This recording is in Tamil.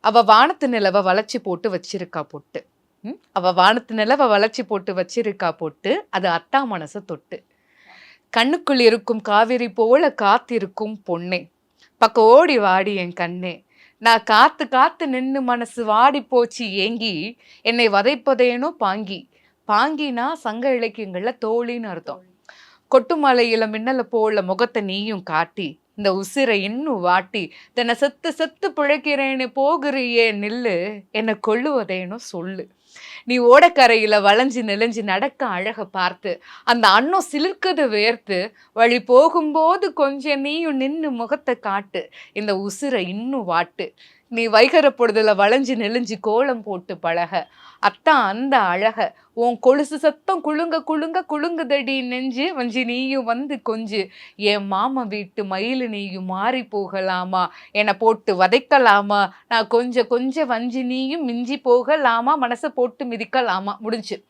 அவ வானத்து நிலவ வளைச்சு போட்டு வச்சிருக்கா பொட்டு. அவ வானத்து நிலவ வளைச்சு போட்டு வச்சிருக்கா பொட்டு. அது அத்தா மனச தொட்டு. கண்ணுக்குள் இருக்கும் காவிரி போல காத்திருக்கும் பொன்னே. பக்கம் ஓடி வாடி என் கண்ணே. நான் காத்து காத்து நின்னு மனசு வாடி போச்சு ஏங்கி, என்னை வதைப்பதேனோ பாங்கி. பாங்கினா சங்க இலக்கியங்கள்ல தோழின்னு அர்த்தம். கொட்டுமலையில மின்னல போல முகத்த நீயும் காட்டி, இந்த உசிரை இன்னும் வாட்டி, தென்ன செத்து செத்து பிழைக்கிறேன்னு போகிறியே நில்லு, என்ன கொல்லுவதேனோ சொல்லு. நீ ஓடக்கரையில வளைஞ்சு நெளிஞ்சு நடக்க அழக பார்த்து, அந்த அன்னம் சிலிர்க்குது வேர்த்து, வழி போகும்போது கொஞ்சம் நீயும் நின்னு முகத்த காட்டு, இந்த உசிரை இன்னும் வாட்டு. நீ வைகற பொழுதுல வளைஞ்சு நெளிஞ்சு கோலம் போட்டு பழக, அத்தான் அந்த அழக, உன் கொலுசு சத்தம் குலுங்க குலுங்க குலுங்குதடி நெஞ்சு, வஞ்சி நீயும் வந்து கொஞ்சு, என் மாமன் வீட்டு மயிலு நீயும் மாறி போகலாமா, என்னை போட்டு வதைக்கலாமா, நான் கொஞ்சம் கொஞ்சம் வஞ்சி நீயும் மிஞ்சி போகலாமா, மனசை போட்டு மிதிக்கலாமா. முடிஞ்சு.